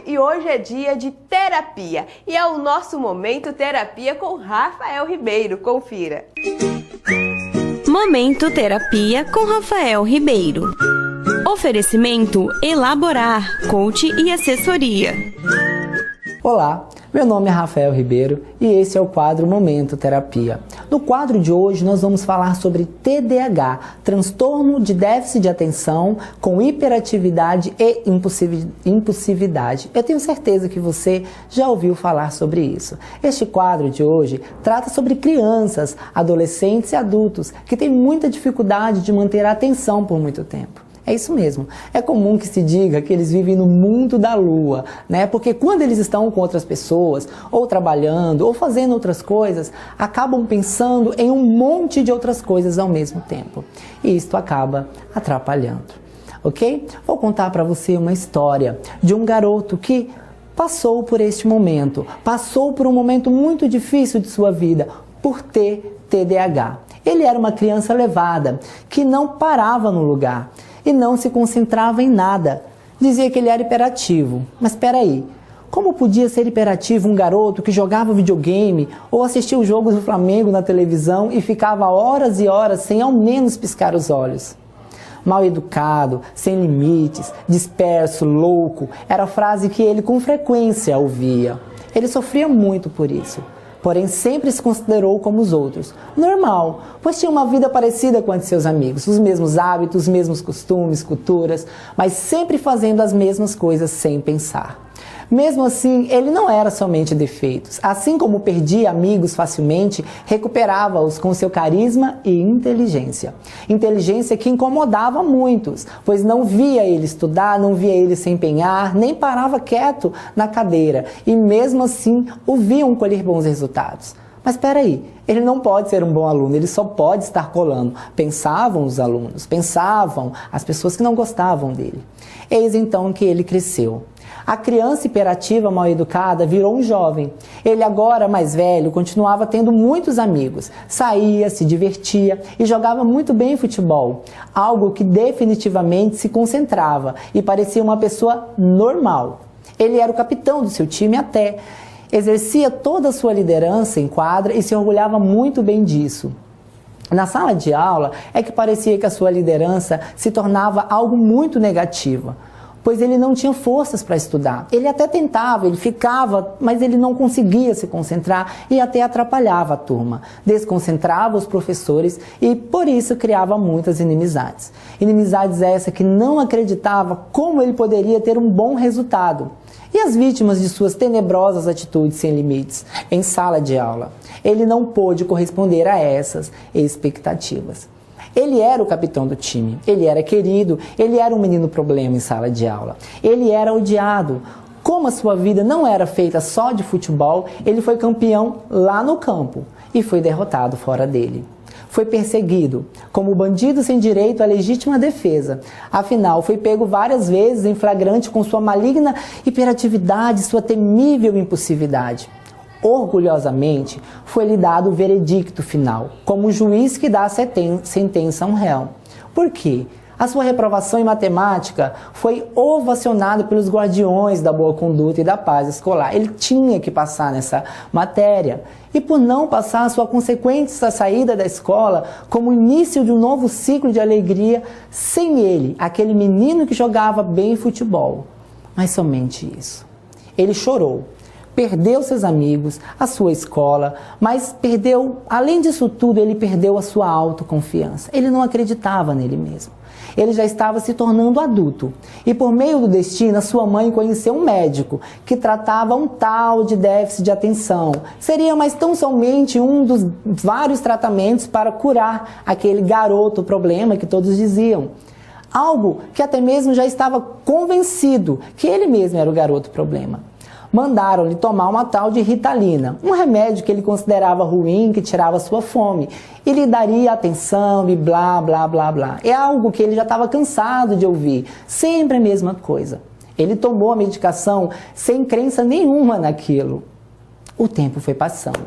E hoje é dia de terapia e é o nosso Momento Terapia com Rafael Ribeiro. Confira! Momento Terapia com Rafael Ribeiro. Oferecimento Elaborar, coach e assessoria. Olá, meu nome é Rafael Ribeiro e esse é o quadro Momento Terapia. No quadro de hoje nós vamos falar sobre TDAH, transtorno de déficit de atenção com hiperatividade e impulsividade. Eu tenho certeza que você já ouviu falar sobre isso. Este quadro de hoje trata sobre crianças, adolescentes e adultos que têm muita dificuldade de manter a atenção por muito tempo. É isso mesmo. É comum que se diga que eles vivem no mundo da lua, né? Porque quando eles estão com outras pessoas, ou trabalhando, ou fazendo outras coisas, acabam pensando em um monte de outras coisas ao mesmo tempo. E isto acaba atrapalhando, ok? Vou contar para você uma história de um garoto que passou por este momento, passou por um momento muito difícil de sua vida, por ter TDAH. Ele era uma criança levada, que não parava no lugar e não se concentrava em nada. Dizia que ele era hiperativo. Mas espera aí, como podia ser hiperativo um garoto que jogava videogame ou assistia os jogos do Flamengo na televisão e ficava horas e horas sem ao menos piscar os olhos? Mal educado, sem limites, disperso, louco, era a frase que ele com frequência ouvia. Ele sofria muito por isso. Porém, sempre se considerou como os outros. Normal, pois tinha uma vida parecida com a de seus amigos, os mesmos hábitos, os mesmos costumes, culturas, mas sempre fazendo as mesmas coisas sem pensar. Mesmo assim, ele não era somente defeitos. Assim como perdia amigos facilmente, recuperava-os com seu carisma e inteligência. Inteligência que incomodava muitos, pois não via ele estudar, não via ele se empenhar, nem parava quieto na cadeira. E mesmo assim, o viam colher bons resultados. Mas espera aí, ele não pode ser um bom aluno, ele só pode estar colando. Pensavam os alunos, pensavam as pessoas que não gostavam dele. Eis então que ele cresceu. A criança hiperativa mal educada virou um jovem. Ele agora, mais velho, continuava tendo muitos amigos. Saía, se divertia e jogava muito bem futebol. Algo que definitivamente se concentrava e parecia uma pessoa normal. Ele era o capitão do seu time até. Exercia toda a sua liderança em quadra e se orgulhava muito bem disso. Na sala de aula é que parecia que a sua liderança se tornava algo muito negativo, pois ele não tinha forças para estudar. Ele até tentava, ele ficava, mas ele não conseguia se concentrar e até atrapalhava a turma. Desconcentrava os professores e, por isso, criava muitas inimizades. Inimizades essas que não acreditava como ele poderia ter um bom resultado. E as vítimas de suas tenebrosas atitudes sem limites em sala de aula? Ele não pôde corresponder a essas expectativas. Ele era o capitão do time, ele era querido, ele era um menino problema em sala de aula. Ele era odiado. Como a sua vida não era feita só de futebol, ele foi campeão lá no campo e foi derrotado fora dele. Foi perseguido, como bandido sem direito à legítima defesa. Afinal, foi pego várias vezes em flagrante com sua maligna hiperatividade, sua temível impulsividade. Orgulhosamente, foi-lhe dado o veredicto final, como o juiz que dá a sentença a um réu. Por quê? A sua reprovação em matemática foi ovacionada pelos guardiões da boa conduta e da paz escolar. Ele tinha que passar nessa matéria. E por não passar, a sua consequente saída da escola como o início de um novo ciclo de alegria sem ele, aquele menino que jogava bem futebol. Mas somente isso. Ele chorou. Perdeu seus amigos, a sua escola, mas perdeu, além disso tudo, ele perdeu a sua autoconfiança. Ele não acreditava nele mesmo. Ele já estava se tornando adulto. E por meio do destino, a sua mãe conheceu um médico que tratava um tal de déficit de atenção. Seria mais tão somente um dos vários tratamentos para curar aquele garoto problema que todos diziam. Algo que até mesmo já estava convencido que ele mesmo era o garoto problema. Mandaram-lhe tomar uma tal de Ritalina, um remédio que ele considerava ruim, que tirava sua fome, e lhe daria atenção e blá, blá, blá, blá. É algo que ele já estava cansado de ouvir, sempre a mesma coisa. Ele tomou a medicação sem crença nenhuma naquilo. O tempo foi passando.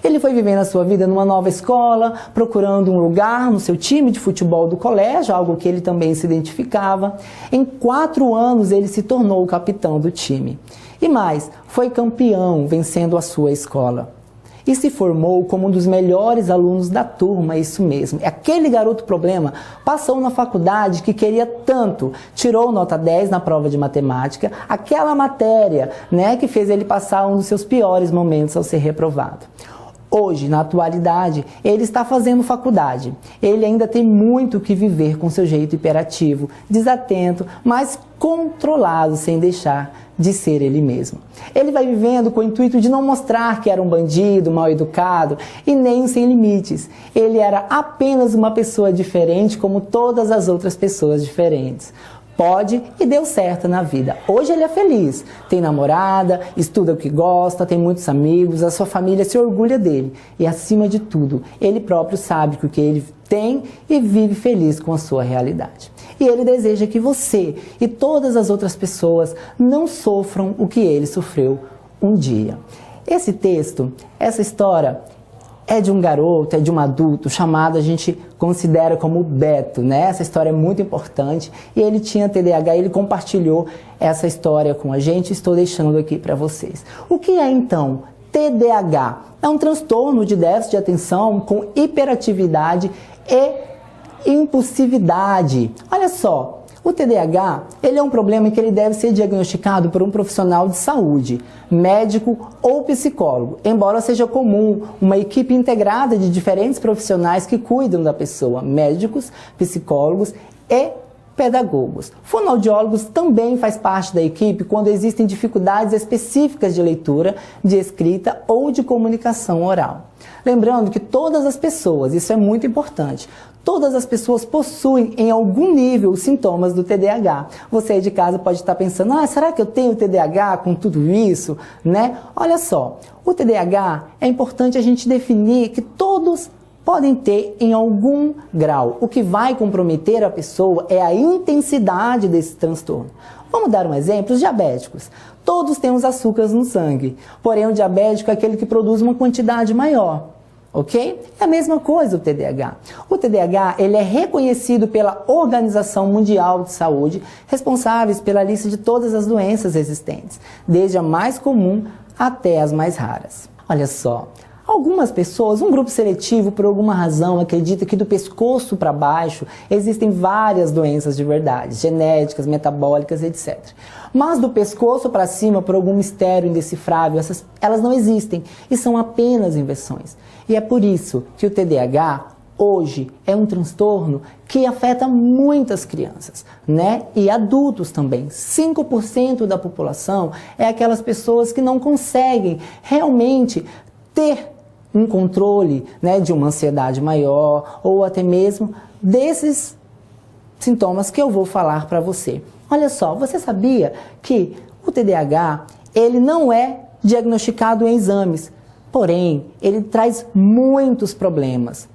Ele foi vivendo a sua vida numa nova escola, procurando um lugar no seu time de futebol do colégio, algo que ele também se identificava. Em 4 anos ele se tornou o capitão do time. E mais, foi campeão, vencendo a sua escola. E se formou como um dos melhores alunos da turma, isso mesmo. Aquele garoto problema passou na faculdade que queria tanto, tirou nota 10 na prova de matemática, aquela matéria, né, que fez ele passar um dos seus piores momentos ao ser reprovado. Hoje, na atualidade, ele está fazendo faculdade. Ele ainda tem muito o que viver com seu jeito hiperativo, desatento, mas controlado, sem deixar de ser ele mesmo. Ele vai vivendo com o intuito de não mostrar que era um bandido, mal educado e nem sem limites. Ele era apenas uma pessoa diferente como todas as outras pessoas diferentes. Pode e deu certo na vida. Hoje ele é feliz, tem namorada, estuda o que gosta, tem muitos amigos, a sua família se orgulha dele. E acima de tudo, ele próprio sabe que o que ele tem e vive feliz com a sua realidade. E ele deseja que você e todas as outras pessoas não sofram o que ele sofreu um dia. Esse texto, essa história, é de um garoto, é de um adulto chamado, a gente considera como Beto, né? Essa história é muito importante e ele tinha TDAH, ele compartilhou essa história com a gente, estou deixando aqui para vocês. O que é então TDAH? É um transtorno de déficit de atenção com hiperatividade e impulsividade. Olha só, o TDAH, ele é um problema que ele deve ser diagnosticado por um profissional de saúde, médico ou psicólogo, embora seja comum uma equipe integrada de diferentes profissionais que cuidam da pessoa, médicos, psicólogos e pedagogos. Fonoaudiólogos também faz parte da equipe quando existem dificuldades específicas de leitura, de escrita ou de comunicação oral. Lembrando que todas as pessoas, isso é muito importante, todas as pessoas possuem em algum nível os sintomas do TDAH. Você aí de casa pode estar pensando, será que eu tenho TDAH com tudo isso? Né? Olha só, o TDAH é importante a gente definir que todos podem ter em algum grau. O que vai comprometer a pessoa é a intensidade desse transtorno. Vamos dar um exemplo, os diabéticos. Todos temos açúcares no sangue, porém o diabético é aquele que produz uma quantidade maior. Ok? É a mesma coisa o TDAH. O TDAH ele é reconhecido pela Organização Mundial de Saúde, responsáveis pela lista de todas as doenças existentes, desde a mais comum até as mais raras. Olha só, algumas pessoas, um grupo seletivo, por alguma razão, acredita que do pescoço para baixo existem várias doenças de verdade, genéticas, metabólicas, etc. Mas do pescoço para cima, por algum mistério indecifrável, elas não existem e são apenas inversões. E é por isso que o TDAH hoje é um transtorno que afeta muitas crianças, né? E adultos também. 5% da população é aquelas pessoas que não conseguem realmente ter um controle, né, de uma ansiedade maior ou até mesmo desses sintomas que eu vou falar para você. Olha só, você sabia que o TDAH ele não é diagnosticado em exames, porém ele traz muitos problemas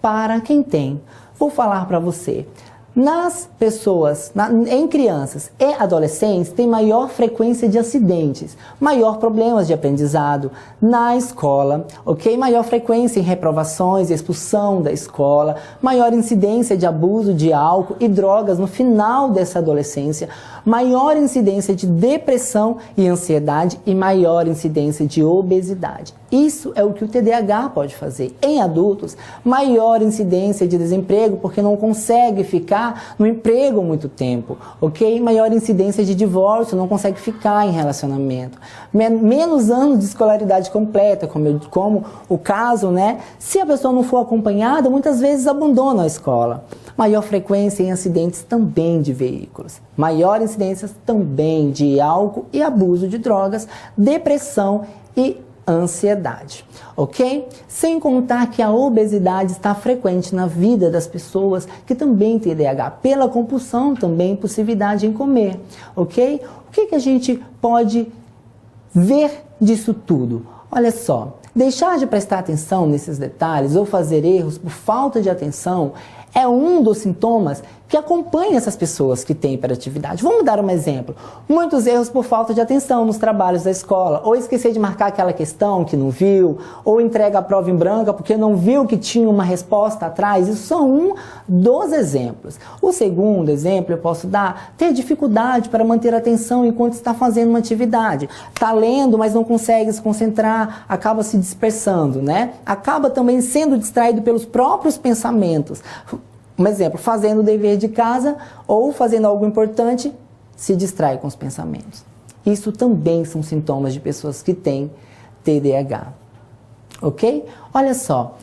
para quem tem. Vou falar para você. Nas pessoas, em crianças e adolescentes, tem maior frequência de acidentes, maior problemas de aprendizado na escola, ok? Maior frequência em reprovações e expulsão da escola, maior incidência de abuso de álcool e drogas no final dessa adolescência, maior incidência de depressão e ansiedade e maior incidência de obesidade. Isso é o que o TDAH pode fazer. Em adultos, maior incidência de desemprego porque não consegue ficar no emprego muito tempo, ok? Maior incidência de divórcio, não consegue ficar em relacionamento. Menos anos de escolaridade completa, como o caso, né? Se a pessoa não for acompanhada, muitas vezes abandona a escola. Maior frequência em acidentes também de veículos. Maior incidência também de álcool e abuso de drogas, depressão e ansiedade, ok? Sem contar que a obesidade está frequente na vida das pessoas que também têm TDAH, pela compulsão também, impulsividade em comer, ok? O que a gente pode ver disso tudo? Olha só, deixar de prestar atenção nesses detalhes ou fazer erros por falta de atenção é um dos sintomas que acompanha essas pessoas que têm hiperatividade. Vamos dar um exemplo. Muitos erros por falta de atenção nos trabalhos da escola, ou esquecer de marcar aquela questão que não viu, ou entrega a prova em branco porque não viu que tinha uma resposta atrás. Isso são um dos exemplos. O segundo exemplo eu posso dar, ter dificuldade para manter a atenção enquanto está fazendo uma atividade. Está lendo, mas não consegue se concentrar, acaba se dispersando, né? Acaba também sendo distraído pelos próprios pensamentos. Um exemplo, fazendo o dever de casa ou fazendo algo importante, se distrai com os pensamentos. Isso também são sintomas de pessoas que têm TDAH. Ok? Olha só.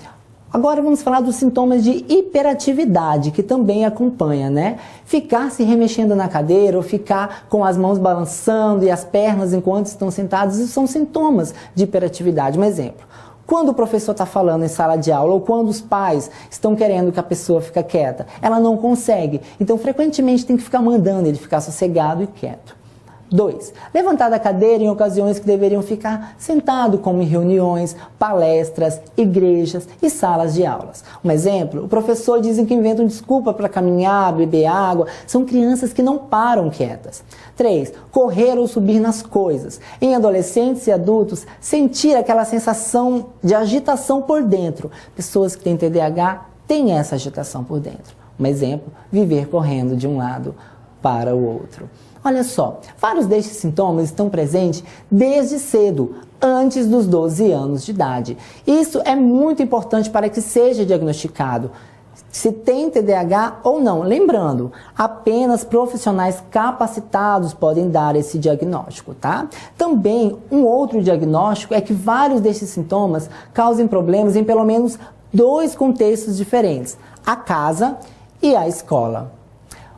Agora vamos falar dos sintomas de hiperatividade, que também acompanha, né? Ficar se remexendo na cadeira ou ficar com as mãos balançando e as pernas enquanto estão sentados, isso são sintomas de hiperatividade. Um exemplo. Quando o professor está falando em sala de aula ou quando os pais estão querendo que a pessoa fique quieta, ela não consegue. Então, frequentemente, tem que ficar mandando ele ficar sossegado e quieto. 2. Levantar da cadeira em ocasiões que deveriam ficar sentado, como em reuniões, palestras, igrejas e salas de aulas. Um exemplo, o professor dizem que inventam desculpa para caminhar, beber água. São crianças que não param quietas. 3. Correr ou subir nas coisas. Em adolescentes e adultos, sentir aquela sensação de agitação por dentro. Pessoas que têm TDAH têm essa agitação por dentro. Um exemplo, viver correndo de um lado para o outro. Olha só, vários destes sintomas estão presentes desde cedo, antes dos 12 anos de idade. Isso é muito importante para que seja diagnosticado se tem TDAH ou não. Lembrando, apenas profissionais capacitados podem dar esse diagnóstico, tá? Também, um outro diagnóstico é que vários destes sintomas causem problemas em pelo menos 2 contextos diferentes, a casa e a escola.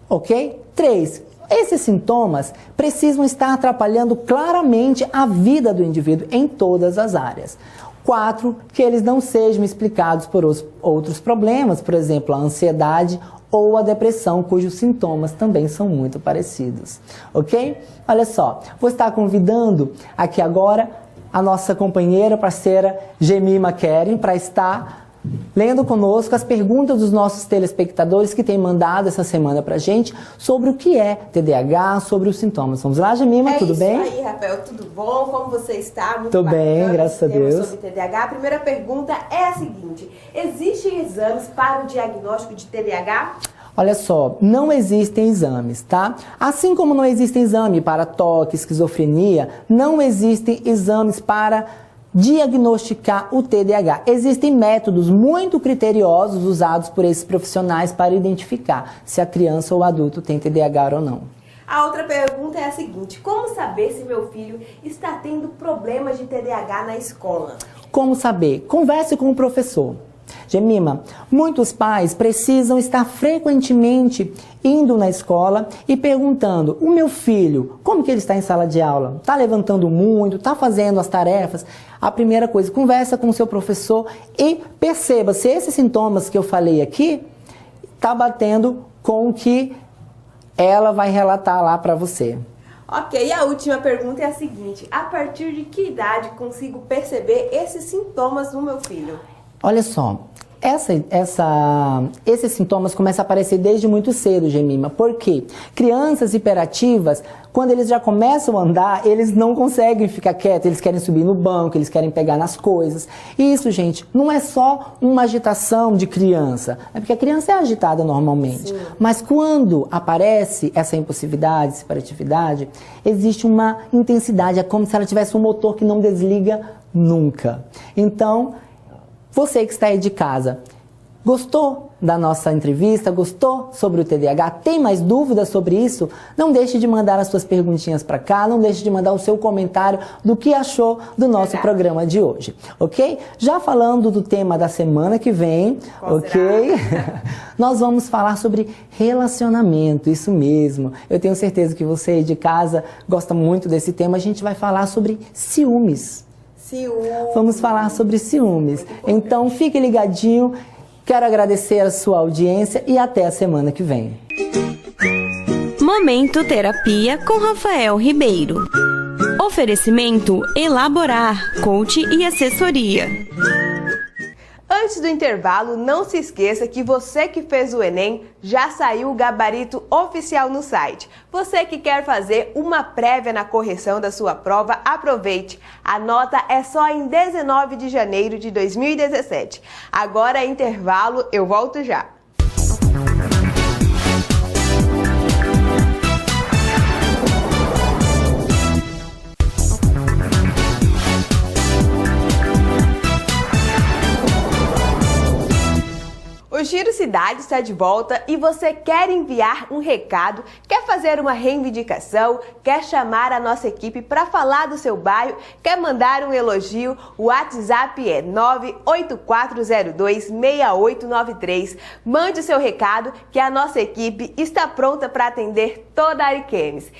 Ok? 3. Esses sintomas precisam estar atrapalhando claramente a vida do indivíduo em todas as áreas. 4, que eles não sejam explicados por outros problemas, por exemplo, a ansiedade ou a depressão, cujos sintomas também são muito parecidos. Ok? Olha só, vou estar convidando aqui agora a nossa companheira, parceira Jemima Keren, para estar lendo conosco as perguntas dos nossos telespectadores que têm mandado essa semana pra gente sobre o que é TDAH, sobre os sintomas. Vamos lá, Jemima, tudo bem? É isso aí, Rafael, tudo bom? Como você está? Muito Tô bem, graças a Deus. Sobre TDAH. A primeira pergunta é a seguinte: existem exames para o diagnóstico de TDAH? Olha só, não existem exames, tá? Assim como não existem exame para toque, esquizofrenia, não existem exames para diagnosticar o TDAH. Existem métodos muito criteriosos usados por esses profissionais para identificar se a criança ou o adulto tem TDAH ou não. A outra pergunta é a seguinte: como saber se meu filho está tendo problemas de TDAH na escola? Como saber? Converse com o professor. Jemima, muitos pais precisam estar frequentemente indo na escola e perguntando: o meu filho, como que ele está em sala de aula? Está levantando muito? Está fazendo as tarefas? A primeira coisa, conversa com o seu professor e perceba se esses sintomas que eu falei aqui está batendo com o que ela vai relatar lá para você. Ok, e a última pergunta é a seguinte: a partir de que idade consigo perceber esses sintomas no meu filho? Olha só, esses sintomas começam a aparecer desde muito cedo, Jemima. Por quê? Crianças hiperativas, quando eles já começam a andar, eles não conseguem ficar quietos, eles querem subir no banco, eles querem pegar nas coisas. E isso, gente, não é só uma agitação de criança, é porque a criança é agitada normalmente. Sim. Mas quando aparece essa impulsividade, essa hiperatividade, existe uma intensidade, é como se ela tivesse um motor que não desliga nunca. Então, você que está aí de casa, gostou da nossa entrevista? Gostou sobre o TDAH? Tem mais dúvidas sobre isso? Não deixe de mandar as suas perguntinhas para cá, não deixe de mandar o seu comentário do que achou do nosso programa de hoje, ok? Já falando do tema da semana que vem, ok? Nós vamos falar sobre relacionamento, isso mesmo. Eu tenho certeza que você aí de casa gosta muito desse tema. A gente vai falar sobre ciúmes. Vamos falar sobre ciúmes. Então, fique ligadinho. Quero agradecer a sua audiência e até a semana que vem. Momento Terapia com Rafael Ribeiro. Oferecimento Elaborar, coach e assessoria. Antes do intervalo, não se esqueça que você que fez o Enem já saiu o gabarito oficial no site. Você que quer fazer uma prévia na correção da sua prova, aproveite. A nota é só em 19 de janeiro de 2017. Agora é intervalo, eu volto já. O Giro Cidade está de volta e você quer enviar um recado, quer fazer uma reivindicação, quer chamar a nossa equipe para falar do seu bairro, quer mandar um elogio, o WhatsApp é 984026893. Mande o seu recado que a nossa equipe está pronta para atender toda a Ariquemes.